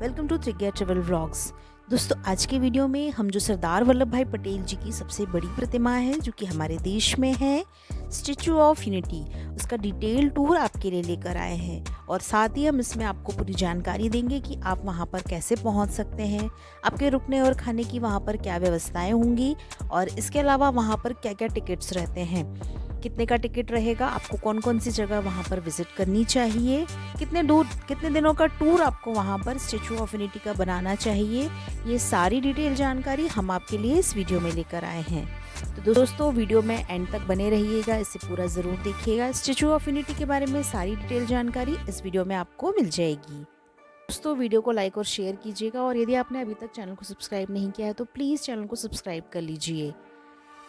Welcome to त्रिज्या travel vlogs. दोस्तों, आज के वीडियो में हम जो सरदार वल्लभ भाई पटेल जी की सबसे बड़ी प्रतिमा है जो कि हमारे देश में है, स्टैचू ऑफ यूनिटी, उसका डिटेल टूर आपके लिए लेकर आए हैं। और साथ ही हम इसमें आपको पूरी जानकारी देंगे कि आप वहां पर कैसे पहुंच सकते हैं, आपके रुकने और खाने की वहां पर क्या व्यवस्थाएं होंगी, और इसके अलावा वहां पर क्या क्या टिकट्स रहते हैं, कितने का टिकट रहेगा, आपको कौन कौन सी जगह वहाँ पर विजिट करनी चाहिए, कितने दिनों का टूर आपको वहाँ पर स्टैचू ऑफ यूनिटी का बनाना चाहिए। ये सारी डिटेल जानकारी हम आपके लिए इस वीडियो में लेकर आए हैं। तो दोस्तों, वीडियो में एंड तक बने रहिएगा, इसे पूरा ज़रूर देखिएगा। स्टैचू ऑफ यूनिटी के बारे में सारी डिटेल जानकारी इस वीडियो में आपको मिल जाएगी। दोस्तों, वीडियो को लाइक और शेयर कीजिएगा, और यदि आपने अभी तक चैनल को सब्सक्राइब नहीं किया है तो प्लीज़ चैनल को सब्सक्राइब कर लीजिए।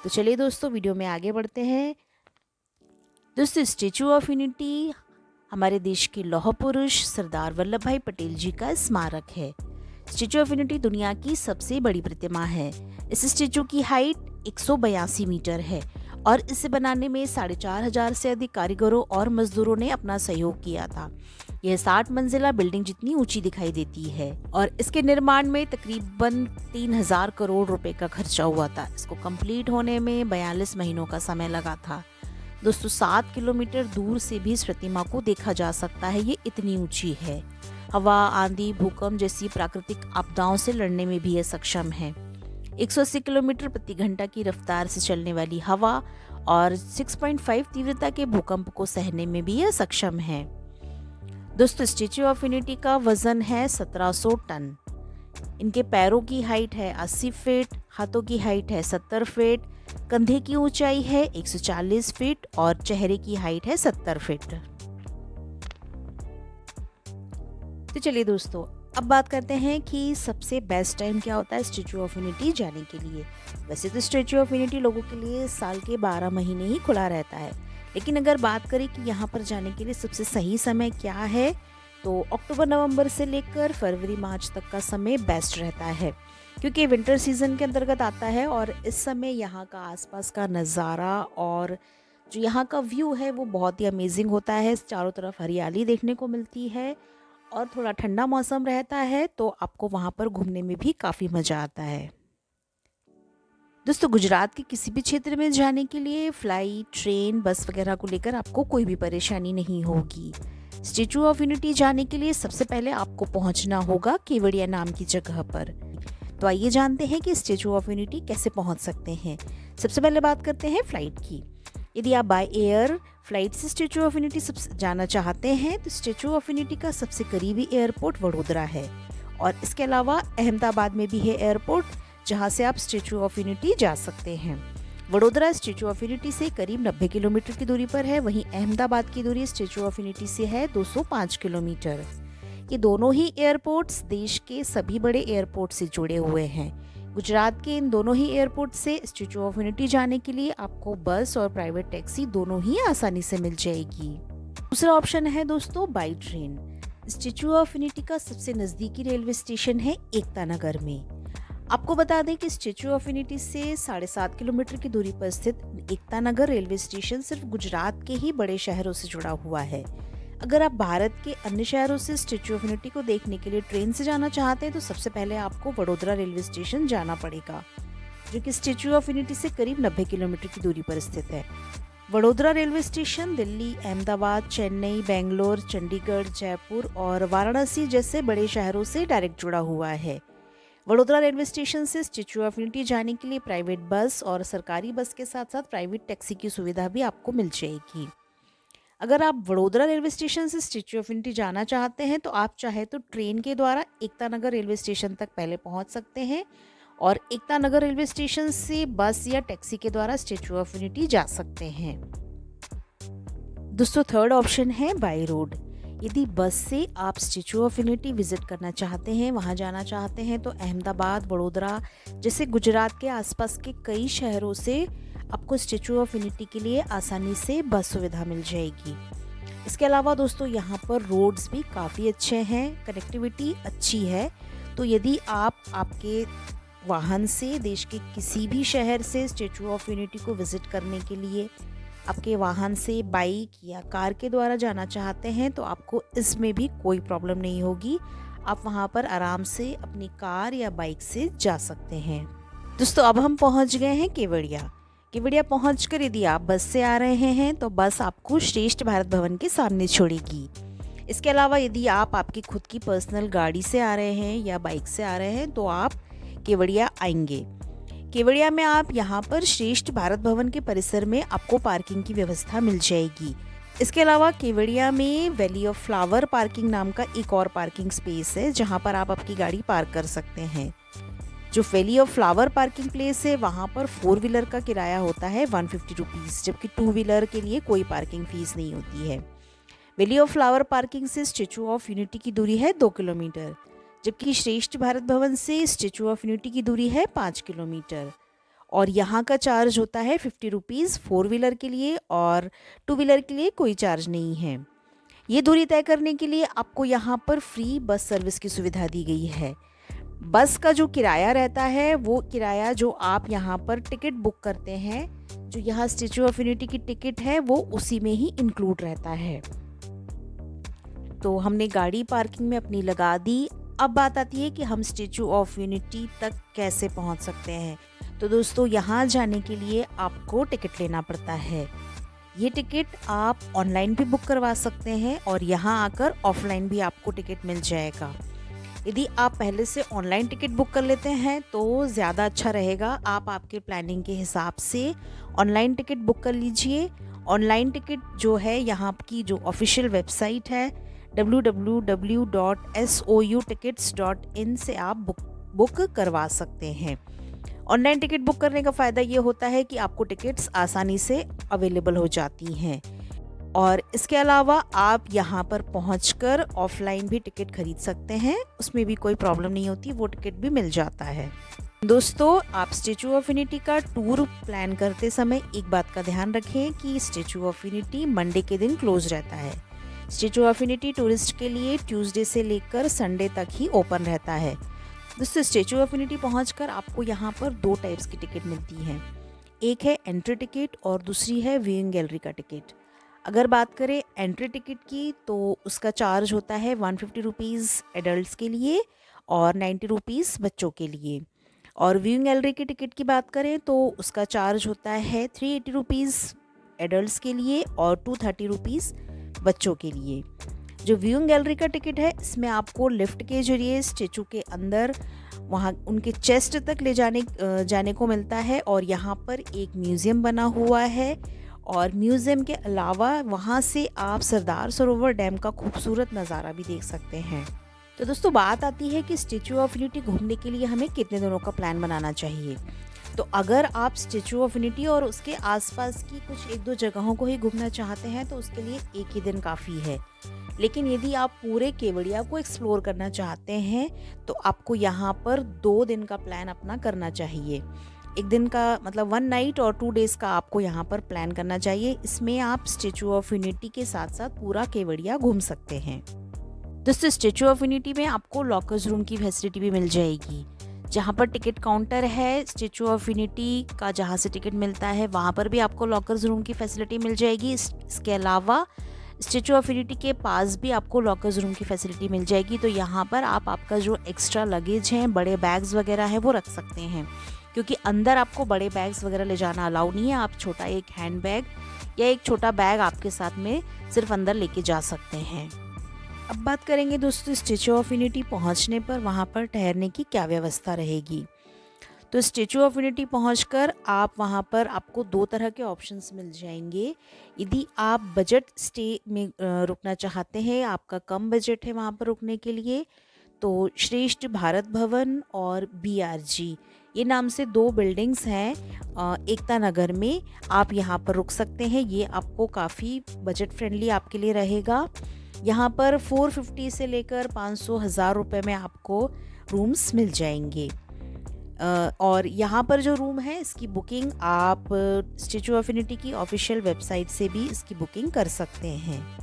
तो चलिए दोस्तों, वीडियो में आगे बढ़ते हैं। दोस्तों, स्टैचू ऑफ यूनिटी हमारे देश के लौह पुरुष सरदार वल्लभ भाई पटेल जी का स्मारक है। स्टैचू ऑफ यूनिटी दुनिया की सबसे बड़ी प्रतिमा है। इस स्टैचू की हाइट 182 मीटर है और इसे बनाने में 4,500 से अधिक कारीगरों और मजदूरों ने अपना सहयोग किया था। यह 60 मंजिला बिल्डिंग जितनी ऊंची दिखाई देती है और इसके निर्माण में तकरीबन 3,000 करोड़ रुपए का खर्चा हुआ था। इसको कंप्लीट होने में 42 महीनों का समय लगा था। दोस्तों, 7 किलोमीटर दूर से भी इस प्रतिमा को देखा जा सकता है, ये इतनी ऊंची है। हवा, आंधी, भूकंप जैसी प्राकृतिक आपदाओं से लड़ने में भी ये सक्षम है। 180 किलोमीटर प्रति घंटा की रफ्तार से चलने वाली हवा और 6.5 तीव्रता के भूकंप को सहने में भी यह सक्षम है। दोस्तों, स्टैचू ऑफ यूनिटी का वजन है 1700 टन। इनके पैरों की हाइट है 80 फीट, हाथों की हाइट है 70 फीट, कंधे की ऊंचाई है 140 फीट और चेहरे की हाइट है 70 फीट। तो चलिए दोस्तों, अब बात करते हैं कि सबसे बेस्ट टाइम क्या होता है स्टैचू ऑफ यूनिटी जाने के लिए। वैसे तो स्टैचू ऑफ यूनिटी लोगों के लिए साल के 12 महीने ही खुला रहता है, लेकिन अगर बात करें कि यहाँ पर जाने के लिए सबसे सही समय क्या है, तो अक्टूबर नवंबर से लेकर फरवरी मार्च तक का समय बेस्ट रहता है, क्योंकि विंटर सीजन के अंतर्गत आता है। और इस समय यहाँ का आसपास का नज़ारा और जो यहाँ का व्यू है वो बहुत ही अमेजिंग होता है। चारों तरफ हरियाली देखने को मिलती है और थोड़ा ठंडा मौसम रहता है, तो आपको वहाँ पर घूमने में भी काफ़ी मज़ा आता है। दोस्तों, गुजरात के किसी भी क्षेत्र में जाने के लिए फ्लाइट, ट्रेन, बस वगैरह को लेकर आपको कोई भी परेशानी नहीं होगी। स्टैचू ऑफ यूनिटी जाने के लिए सबसे पहले आपको पहुंचना होगा केवड़िया नाम की जगह पर। तो आइए जानते हैं कि स्टैचू ऑफ यूनिटी कैसे पहुंच सकते हैं। सबसे पहले बात करते हैं फ्लाइट की। यदि आप बाय एयर फ्लाइट से स्टैचू ऑफ यूनिटी जाना चाहते हैं तो स्टैचू ऑफ यूनिटी का सबसे करीबी एयरपोर्ट वडोदरा है, और इसके अलावा अहमदाबाद में भी है एयरपोर्ट जहां से आप स्टैचू ऑफ यूनिटी जा सकते हैं। वडोदरा स्टैचू ऑफ यूनिटी से करीब 90 किलोमीटर की दूरी पर है, वहीं अहमदाबाद की दूरी स्टैचू ऑफ यूनिटी से है 205 किलोमीटर। ये दोनों ही एयरपोर्ट्स देश के सभी बड़े एयरपोर्ट से जुड़े हुए हैं। गुजरात के इन दोनों ही एयरपोर्ट से स्टैचू ऑफ यूनिटी जाने के लिए आपको बस और प्राइवेट टैक्सी दोनों ही आसानी से मिल जाएगी। दूसरा ऑप्शन है दोस्तों by train. Statue of unity का सबसे नज़दीकी रेलवे स्टेशन है एकता नगर में। आपको बता दें कि स्टैचू ऑफ यूनिटी से 7.5 किलोमीटर की दूरी पर स्थित एकता नगर रेलवे स्टेशन सिर्फ गुजरात के ही बड़े शहरों से जुड़ा हुआ है। अगर आप भारत के अन्य शहरों से स्टैचू ऑफ यूनिटी को देखने के लिए ट्रेन से जाना चाहते हैं तो सबसे पहले आपको वडोदरा रेलवे स्टेशन जाना पड़ेगा, जो कि स्टैचू ऑफ यूनिटी से करीब 90 किलोमीटर की दूरी पर स्थित है। वडोदरा रेलवे स्टेशन दिल्ली, अहमदाबाद, चेन्नई, बेंगलोर, चंडीगढ़, जयपुर और वाराणसी जैसे बड़े शहरों से डायरेक्ट जुड़ा हुआ है। वडोदरा रेलवे स्टेशन से स्टैचू ऑफ यूनिटी जाने के लिए प्राइवेट बस और सरकारी बस के साथ साथ प्राइवेट टैक्सी की सुविधा भी आपको मिल जाएगी। अगर आप वडोदरा रेलवे स्टेशन से स्टैचू ऑफ यूनिटी जाना चाहते हैं तो आप चाहे तो ट्रेन के द्वारा एकता नगर रेलवे स्टेशन तक पहले पहुंच सकते हैं, और एकता नगर रेलवे स्टेशन से बस या टैक्सी के द्वारा स्टैचू ऑफ यूनिटी जा सकते हैं। दोस्तों, थर्ड ऑप्शन है बाई रोड। यदि बस से आप स्टैचू ऑफ यूनिटी विजिट करना चाहते हैं, वहां जाना चाहते हैं, तो अहमदाबाद, वडोदरा जैसे गुजरात के आसपास के कई शहरों से आपको स्टैचू ऑफ यूनिटी के लिए आसानी से बस सुविधा मिल जाएगी। इसके अलावा दोस्तों, यहाँ पर रोड्स भी काफ़ी अच्छे हैं, कनेक्टिविटी अच्छी है। तो यदि आप आपके वाहन से देश के किसी भी शहर से स्टैचू ऑफ यूनिटी को विजिट करने के लिए आपके वाहन से बाइक या कार के द्वारा जाना चाहते हैं तो आपको इसमें भी कोई प्रॉब्लम नहीं होगी। आप वहाँ पर आराम से अपनी कार या बाइक से जा सकते हैं। दोस्तों अब हम पहुँच गए हैं केवड़िया। केवड़िया पहुँचकर यदि आप बस से आ रहे हैं तो बस आपको श्रेष्ठ भारत भवन के सामने छोड़ेगी। इसके अलावा यदि आप आपकी खुद की पर्सनल गाड़ी से आ रहे हैं या बाइक से आ रहे हैं तो आप केवड़िया आएंगे। केवड़िया में आप यहाँ पर श्रेष्ठ भारत भवन के परिसर में आपको पार्किंग की व्यवस्था मिल जाएगी। इसके अलावा केवड़िया में वैली ऑफ फ्लावर पार्किंग नाम का एक और पार्किंग स्पेस है जहाँ पर आप आपकी गाड़ी पार्क कर सकते हैं। जो valley of flower parking place है वहाँ पर 4 व्हीलर का किराया होता है 150 रुपीज़, जबकि 2 व्हीलर के लिए कोई पार्किंग फीस नहीं होती है। वैली ऑफ फ्लावर पार्किंग से स्टैचू ऑफ यूनिटी की दूरी है 2 किलोमीटर, जबकि श्रेष्ठ भारत भवन से स्टैचू ऑफ यूनिटी की दूरी है 5 किलोमीटर। और यहाँ का चार्ज होता है 50 रुपीज़ 4 व्हीलर के लिए, और 2 व्हीलर के लिए कोई चार्ज नहीं है। ये दूरी तय करने के लिए आपको यहाँ पर फ्री बस सर्विस की सुविधा दी गई है। बस का जो किराया रहता है वो किराया जो आप यहाँ पर टिकट बुक करते हैं, जो यहाँ स्टैचू ऑफ यूनिटी की टिकट है वो उसी में ही इंक्लूड रहता है। तो हमने गाड़ी पार्किंग में अपनी लगा दी। अब बात आती है कि हम स्टैचू ऑफ यूनिटी तक कैसे पहुँच सकते हैं। तो दोस्तों यहाँ जाने के लिए आपको टिकट लेना पड़ता है। ये टिकट आप ऑनलाइन भी बुक करवा सकते हैं और यहाँ आकर ऑफलाइन भी आपको टिकट मिल जाएगा। यदि आप पहले से ऑनलाइन टिकट बुक कर लेते हैं तो ज़्यादा अच्छा रहेगा। आप आपके प्लानिंग के हिसाब से ऑनलाइन टिकट बुक कर लीजिए। ऑनलाइन टिकट जो है यहाँ की जो ऑफिशियल वेबसाइट है www.soutickets.in से आप बुक करवा सकते हैं। ऑनलाइन टिकट बुक करने का फ़ायदा ये होता है कि आपको टिकट्स आसानी से अवेलेबल हो जाती हैं, और इसके अलावा आप यहाँ पर पहुँचकर ऑफलाइन भी टिकट खरीद सकते हैं, उसमें भी कोई प्रॉब्लम नहीं होती, वो टिकट भी मिल जाता है। दोस्तों आप स्टैचू ऑफ यूनिटी का टूर प्लान करते समय एक बात का ध्यान रखें कि स्टैचू ऑफ यूनिटी मंडे के दिन क्लोज रहता है। स्टैचू ऑफ यूनिटी टूरिस्ट के लिए ट्यूसडे से लेकर संडे तक ही ओपन रहता है। दोस्तों स्टैचू ऑफ यूनिटी पहुंचकर आपको यहाँ पर 2 टाइप्स की टिकट मिलती हैं। एक है एंट्री टिकट और दूसरी है व्यूइंग गैलरी का टिकट। अगर बात करें एंट्री टिकट की तो उसका चार्ज होता है 150 रुपीज़ एडल्ट्स के लिए और 90 रुपीज़ बच्चों के लिए। और व्यूइंग गैलरी की टिकट की बात करें तो उसका चार्ज होता है 380 रुपीज़ एडल्ट्स के लिए और 230 रुपीज़ बच्चों के लिए। जो व्यूइंग गैलरी का टिकट है इसमें आपको लिफ्ट के जरिए स्टैचू के अंदर वहाँ उनके चेस्ट तक ले जाने को मिलता है, और यहाँ पर एक म्यूज़ियम बना हुआ है, और म्यूज़ियम के अलावा वहाँ से आप सरदार सरोवर डैम का खूबसूरत नज़ारा भी देख सकते हैं। तो दोस्तों बात आती है कि स्टैचू ऑफ यूनिटी घूमने के लिए हमें कितने दिनों का प्लान बनाना चाहिए। तो अगर आप स्टैचू ऑफ यूनिटी और उसके आसपास की कुछ 1-2 जगहों को ही घूमना चाहते हैं तो उसके लिए एक ही दिन काफ़ी है। लेकिन यदि आप पूरे केवड़िया को एक्सप्लोर करना चाहते हैं तो आपको यहाँ पर 2 दिन का प्लान अपना करना चाहिए। एक दिन का मतलब 1 नाइट और 2 डेज़ का आपको यहाँ पर प्लान करना चाहिए। इसमें आप स्टैचू ऑफ यूनिटी के साथ साथ पूरा केवड़िया घूम सकते हैं। दोस्तों स्टैचू ऑफ यूनिटी में आपको लॉकर्स रूम की फैसिलिटी भी मिल जाएगी। जहाँ पर टिकट काउंटर है स्टैचू ऑफ यूनिटी का, जहाँ से टिकट मिलता है वहाँ पर भी आपको लॉकर्स रूम की फैसिलिटी मिल जाएगी। इसके अलावा स्टैचू ऑफ यूनिटी के पास भी आपको लॉकर्स रूम की फैसिलिटी मिल जाएगी। तो यहाँ पर आप आपका जो एक्स्ट्रा लगेज हैं, बड़े बैग्स वगैरह है वो रख सकते हैं, क्योंकि अंदर आपको बड़े बैग्स वगैरह ले जाना अलाउ नहीं है। आप छोटा एक हैंड बैग या एक छोटा बैग आपके साथ में सिर्फ अंदर लेके जा सकते हैं। अब बात करेंगे दोस्तों स्टैचू ऑफ यूनिटी पहुंचने पर वहां पर ठहरने की क्या व्यवस्था रहेगी। तो स्टैचू ऑफ यूनिटी पहुंचकर आप वहां पर आपको 2 तरह के ऑप्शंस मिल जाएंगे। यदि आप बजट स्टे में रुकना चाहते हैं, आपका कम बजट है वहां पर रुकने के लिए, तो श्रेष्ठ भारत भवन और BRG ये नाम से 2 बिल्डिंग्स हैं एकता नगर में, आप यहाँ पर रुक सकते हैं। ये आपको काफ़ी बजट फ्रेंडली आपके लिए रहेगा। यहाँ पर 450 से लेकर 500-1000 रुपये में आपको रूम्स मिल जाएंगे। और यहाँ पर जो रूम है इसकी बुकिंग आप स्टैचू ऑफ यूनिटी की ऑफिशियल वेबसाइट से भी इसकी बुकिंग कर सकते हैं।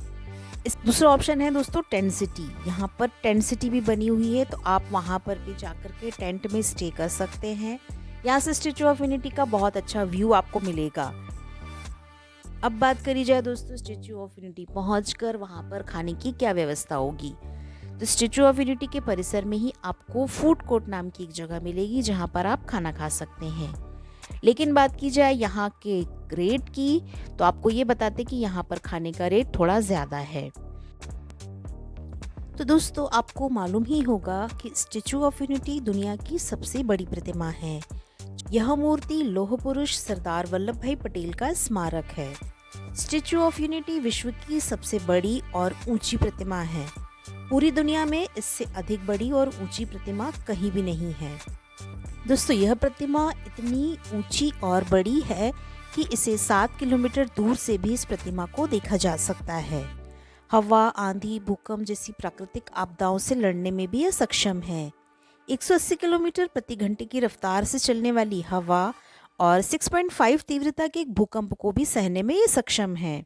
इस दूसरा ऑप्शन है दोस्तों टेंट सिटी। यहाँ पर टेंट सिटी भी बनी हुई है, तो आप वहाँ पर भी जाकर के टेंट में स्टे कर सकते हैं। यहाँ से स्टैचू ऑफ यूनिटी का बहुत अच्छा व्यू आपको मिलेगा। अब बात करी जाए दोस्तों स्टैचू ऑफ यूनिटी पहुँचकर वहाँ पर खाने की क्या व्यवस्था होगी। तो स्टैचू ऑफ यूनिटी के परिसर में ही आपको फूड कोर्ट नाम की एक जगह मिलेगी जहाँ पर आप खाना खा सकते हैं। लेकिन बात की जाए यहाँ के रेट की, तो आपको ये बताते कि यहाँ पर खाने का रेट थोड़ा ज़्यादा है। तो दोस्तों, आपको मालूम ही होगा कि स्टैचू ऑफ यूनिटी दुनिया की सबसे बड़ी प्रतिमा है। यह मूर्ति लौह पुरुष सरदार वल्लभ भाई पटेल का स्मारक है। स्टैचू ऑफ यूनिटी विश्व की सबसे बड़ी और ऊंची प्रतिमा है। पूरी दुनिया में इससे अधिक बड़ी और ऊंची प्रतिमा कहीं भी नहीं है। दोस्तों, यह प्रतिमा इतनी ऊंची और बड़ी है कि इसे 7 किलोमीटर दूर से भी इस प्रतिमा को देखा जा सकता है। हवा, आंधी, भूकंप जैसी प्राकृतिक आपदाओं से लड़ने में भी यह सक्षम है। 180 किलोमीटर प्रति घंटे की रफ्तार से चलने वाली हवा और 6.5 तीव्रता के एक भूकंप को भी सहने में ये सक्षम है।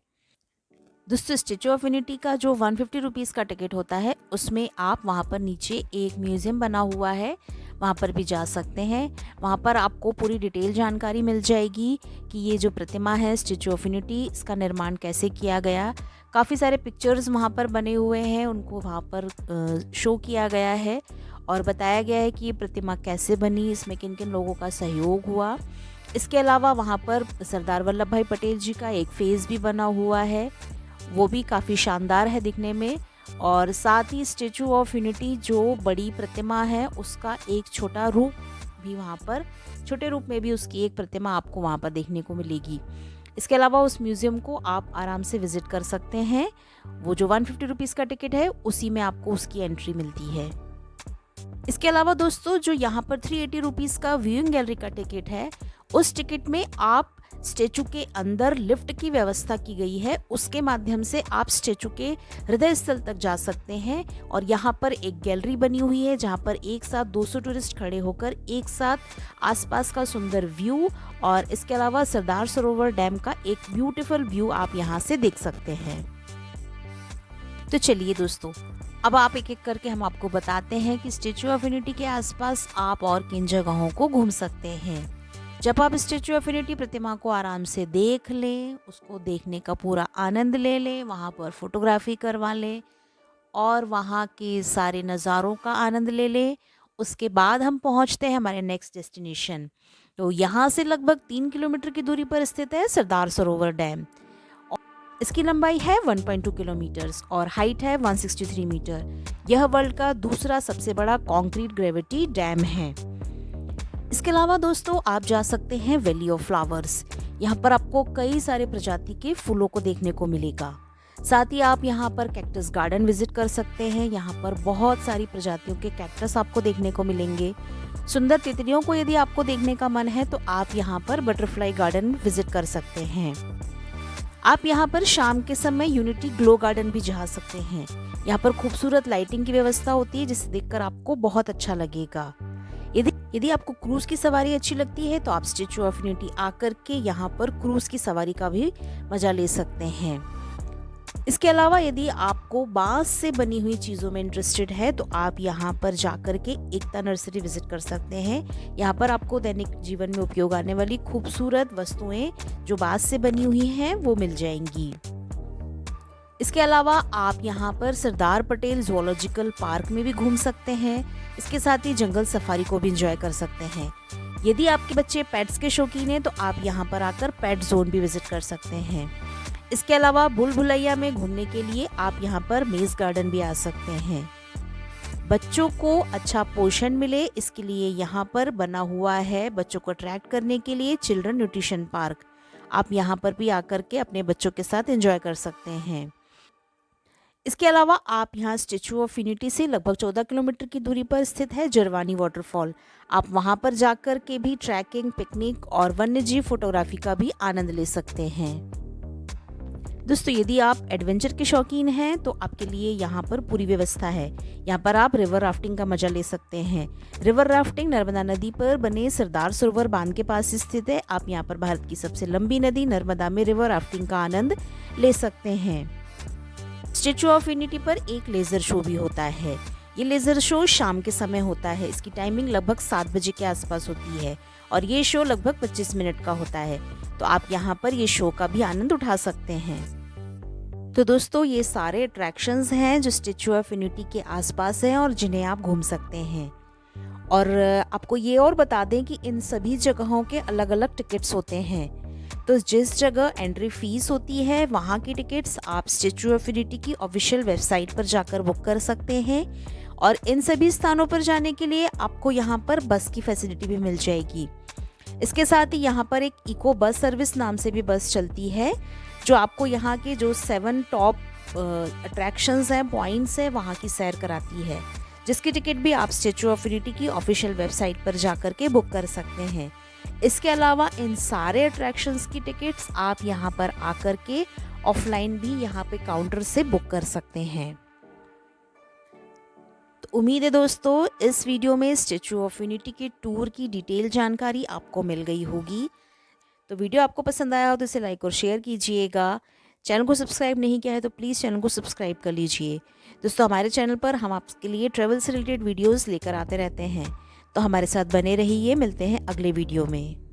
दोस्तों, स्टैचू ऑफ यूनिटी का जो 150 रुपीज़ का टिकट होता है, उसमें आप वहाँ पर नीचे एक म्यूज़ियम बना हुआ है, वहाँ पर भी जा सकते हैं। वहाँ पर आपको पूरी डिटेल जानकारी मिल जाएगी कि ये जो प्रतिमा है स्टैचू ऑफ यूनिटी, इसका निर्माण कैसे किया गया। काफ़ी सारे पिक्चर्स वहाँ पर बने हुए हैं, उनको वहाँ पर शो किया गया है और बताया गया है कि ये प्रतिमा कैसे बनी, इसमें किन किन लोगों का सहयोग हुआ। इसके अलावा वहाँ पर सरदार वल्लभ भाई पटेल जी का एक फेस भी बना हुआ है, वो भी काफ़ी शानदार है दिखने में। और साथ ही स्टैचू ऑफ यूनिटी जो बड़ी प्रतिमा है उसका एक छोटा रूप भी वहाँ पर, छोटे रूप में भी उसकी एक प्रतिमा आपको वहाँ पर देखने को मिलेगी। इसके अलावा उस म्यूज़ियम को आप आराम से विज़िट कर सकते हैं। वो जो 150 रुपीज़ का टिकट है उसी में आपको उसकी एंट्री मिलती है। इसके अलावा दोस्तों, जो यहाँ पर 380 रुपीज़ का व्यूइंग गैलरी का टिकट है, उस टिकट में आप स्टैचू के अंदर लिफ्ट की व्यवस्था की गई है, उसके माध्यम से आप स्टैचू के हृदय स्थल तक जा सकते हैं। और यहाँ पर एक गैलरी बनी हुई है जहाँ पर एक साथ 200 टूरिस्ट खड़े होकर एक साथ आसपास का सुंदर व्यू और इसके अलावा सरदार सरोवर डैम का एक ब्यूटीफुल व्यू आप यहाँ से देख सकते हैं। तो चलिए दोस्तों, अब आप एक एक करके हम आपको बताते हैं कि स्टैचू ऑफ यूनिटी के आसपास आप और किन जगहों को घूम सकते हैं। जब आप स्टैचू ऑफ यूनिटी प्रतिमा को आराम से देख लें, उसको देखने का पूरा आनंद ले लें, वहाँ पर फोटोग्राफी करवा लें और वहाँ के सारे नज़ारों का आनंद ले लें, उसके बाद हम पहुँचते हैं हमारे नेक्स्ट डेस्टिनेशन। तो यहाँ से लगभग 3 किलोमीटर की दूरी पर स्थित है सरदार सरोवर डैम। इसकी लंबाई है 1.2 किलोमीटर्स और हाइट है 163 मीटर। यह वर्ल्ड का दूसरा सबसे बड़ा कंक्रीट ग्रेविटी डैम है। इसके अलावा दोस्तों, आप जा सकते हैं वैली ऑफ फ्लावर्स। यहाँ पर आपको कई सारे प्रजाति के फूलों को देखने को मिलेगा। साथ ही आप यहाँ पर कैक्टस गार्डन विजिट कर सकते हैं। यहाँ पर बहुत सारी प्रजातियों के कैक्टस आपको देखने को मिलेंगे। सुंदर तितलियों को यदि आपको देखने का मन है तो आप यहाँ पर बटरफ्लाई गार्डन विजिट कर सकते हैं। आप यहाँ पर शाम के समय यूनिटी ग्लो गार्डन भी जा सकते हैं। यहाँ पर खूबसूरत लाइटिंग की व्यवस्था होती है जिसे देखकर आपको बहुत अच्छा लगेगा। यदि आपको क्रूज की सवारी अच्छी लगती है तो आप स्टैचू ऑफ यूनिटी आकर के यहाँ पर क्रूज की सवारी का भी मजा ले सकते हैं। इसके अलावा यदि आपको बांस से बनी हुई चीज़ों में इंटरेस्टेड है तो आप यहाँ पर जाकर के एकता नर्सरी विजिट कर सकते हैं। यहाँ पर आपको दैनिक जीवन में उपयोग आने वाली खूबसूरत वस्तुएं जो बांस से बनी हुई हैं वो मिल जाएंगी। इसके अलावा आप यहाँ पर सरदार पटेल ज़ूलॉजिकल पार्क में भी घूम सकते हैं। इसके साथ ही जंगल सफारी को भी एंजॉय कर सकते हैं। यदि आपके बच्चे पेट्स के शौकीन हैं तो आप यहाँ पर आकर पेट जोन भी विजिट कर सकते हैं। इसके अलावा भूल भुलैया में घूमने के लिए आप यहाँ पर मेज गार्डन भी आ सकते हैं। बच्चों को अच्छा पोषण मिले इसके लिए यहाँ पर बना हुआ है बच्चों को अट्रैक्ट करने के लिए चिल्ड्रन न्यूट्रिशन पार्क। आप यहाँ पर भी आकर के अपने बच्चों के साथ एंजॉय कर सकते हैं। इसके अलावा आप यहाँ स्टैचू ऑफ यूनिटी से लगभग 14 किलोमीटर की दूरी पर स्थित है जरवानी वाटरफॉल। आप वहाँ पर जाकर के भी ट्रैकिंग, पिकनिक और वन्यजीव फोटोग्राफी का भी आनंद ले सकते हैं। दोस्तों, यदि आप एडवेंचर के शौकीन हैं तो आपके लिए यहाँ पर पूरी व्यवस्था है। यहाँ पर आप रिवर राफ्टिंग का मजा ले सकते हैं। रिवर राफ्टिंग नर्मदा नदी पर बने सरदार सरोवर बांध के पास स्थित है। आप यहाँ पर भारत की सबसे लंबी नदी नर्मदा में रिवर राफ्टिंग का आनंद ले सकते हैं। स्टैचू ऑफ यूनिटी पर एक लेजर शो भी होता है। ये लेजर शो शाम के समय होता है। इसकी टाइमिंग लगभग 7 बजे के आसपास होती है और ये शो लगभग 25 मिनट का होता है। तो आप यहाँ पर ये शो का भी आनंद उठा सकते हैं। तो दोस्तों ये सारे अट्रैक्शंस हैं जो स्टैच्यू ऑफ यूनिटी के आसपास हैं और जिन्हें आप घूम सकते हैं। और आपको ये और बता दें कि इन सभी जगहों के अलग अलग टिकट्स होते हैं। तो जिस जगह एंट्री फीस होती है वहाँ की टिकट्स आप स्टैच्यू ऑफ यूनिटी की ऑफिशियल वेबसाइट पर जाकर बुक कर सकते हैं। और इन सभी स्थानों पर जाने के लिए आपको यहाँ पर बस की फैसिलिटी भी मिल जाएगी। इसके साथ ही यहाँ पर एक इको बस सर्विस नाम से भी बस चलती है, जो आपको यहाँ के जो 7 टॉप अट्रैक्शंस हैं, पॉइंट्स हैं, वहाँ की सैर कराती है, जिसकी टिकट भी आप स्टैच्यू ऑफ यूनिटी की ऑफिशियल वेबसाइट पर जाकर के बुक कर सकते हैं। इसके अलावा इन सारे अट्रैक्शंस की टिकट्स आप यहाँ पर आकर के ऑफलाइन भी यहाँ पे काउंटर से बुक कर सकते हैं। तो उम्मीद है दोस्तों इस वीडियो में स्टैच्यू ऑफ यूनिटी के टूर की डिटेल जानकारी आपको मिल गई होगी। तो वीडियो आपको पसंद आया हो तो इसे लाइक और शेयर कीजिएगा। चैनल को सब्सक्राइब नहीं किया है तो प्लीज़ चैनल को सब्सक्राइब कर लीजिए। दोस्तों हमारे चैनल पर हम आपके लिए ट्रैवल से रिलेटेड वीडियोस लेकर आते रहते हैं, तो हमारे साथ बने रहिए। मिलते हैं अगले वीडियो में।